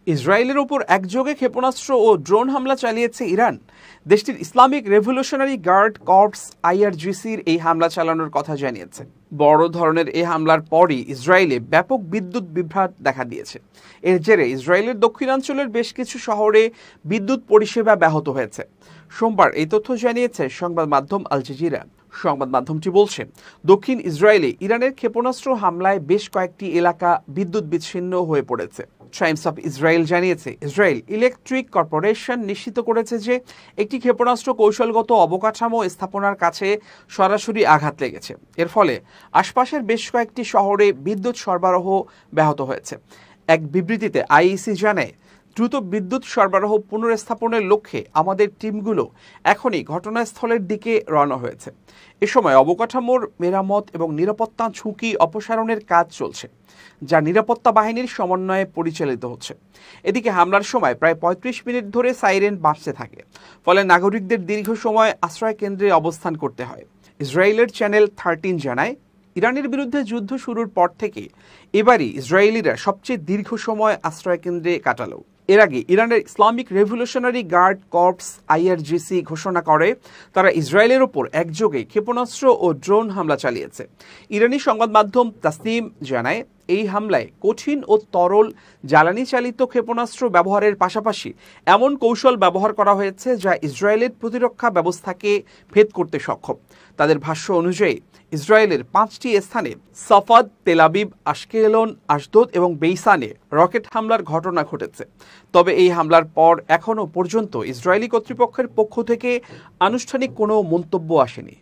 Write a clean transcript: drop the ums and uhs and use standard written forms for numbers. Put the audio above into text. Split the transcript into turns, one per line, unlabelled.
ইসরায়েলের ওপর একযোগে ক্ষেপণাস্ত্র ও ড্রোন হামলা চালিয়েছে ইরান। দেশটির ইসলামিক রেভলিউশনারি গার্ড কর্পস আইআরজিসির এই হামলা চালানোর কথা জানিয়েছে। বড় ধরনের এই হামলার পরই ইসরায়েলে ব্যাপক বিদ্যুৎ বিভ্রাট দেখা দিয়েছে। এর জেরে ইসরায়েলের দক্ষিণাঞ্চলের বেশ কিছু শহরে বিদ্যুৎ পরিষেবা ব্যাহত হয়েছে। সোমবার এই তথ্য জানিয়েছে সংবাদ মাধ্যম আল জাজিরা। সংবাদ মাধ্যমটি বলছে, দক্ষিণ ইসরায়েলে ইরানের ক্ষেপণাস্ত্র হামলায় বেশ কয়েকটি এলাকা বিদ্যুৎ বিচ্ছিন্ন হয়ে পড়েছে। টাইমস অফ ইসরায়েল জানিয়েছে, ইসরায়েল ইলেকট্রিক কর্পোরেশন নিশ্চিত করেছে যে একটি ক্ষেপণাস্ত্র কৌশলগত অবকাঠামো স্থাপনার কাছে সরাসরি আঘাত লেগেছে। এর ফলে আশপাশের বেশ কয়েকটি শহরে বিদ্যুৎ সরবরাহ ব্যাহত হয়েছে। এক বিবৃতিতে আইইসি জানায়, দ্রুত বিদ্যুৎ সরবরাহ পুনঃস্থাপনের লক্ষ্যে আমাদের টিমগুলো এখনই ঘটনাস্থলের দিকে রওনা হয়েছে। এ সময় অবকাঠামোর মেরামত এবং নিরাপত্তা ঝুঁকি অপসারণের কাজ চলছে, যা নিরাপত্তা বাহিনীর সমন্বয়ে পরিচালিত হচ্ছে। এদিকে হামলার সময় প্রায় ৩৫ মিনিট ধরে সাইরেন বাজতে থাকে, ফলে নাগরিকদের দীর্ঘ সময় আশ্রয় কেন্দ্রে অবস্থান করতে হয়। ইসরায়েলের চ্যানেল 13 জানায়, ইরানের বিরুদ্ধে যুদ্ধ শুরুর পর থেকে এবারই ইসরায়েলিরা সবচেয়ে দীর্ঘ সময় আশ্রয়কেন্দ্রে কাটালো। এর আগে ইরানের Islamic revolutionary guard corps IRGC ঘোষণা করে তারা ইসরায়েলের ওপর একযোগে ক্ষেপণাস্ত্র ও ড্রোন হামলা চালিয়েছে। ইরানি সংবাদ মাধ্যম তাসনিম জানায়, এই হামলায় কঠিন ও তরল জ্বালানি চালিত ক্ষেপণাস্ত্র ব্যবহারের পাশাপাশি এমন কৌশল ব্যবহার করা হয়েছে যা ইসরায়েলের প্রতিরক্ষা ব্যবস্থাকে ভেদ করতে সক্ষম। তাদের ভাষ্য অনুযায়ী ইসরায়েলের 5টি স্থানে সাফাদ, তেল আবিব, আশকেলন, আশদোদ এবং বেইসানে রকেট হামলার ঘটনা ঘটেছে। তবে এই হামলার পর এখনও পর্যন্ত ইসরায়েলি কর্তৃপক্ষের পক্ষ থেকে আনুষ্ঠানিক কোনো মন্তব্য আসেনি।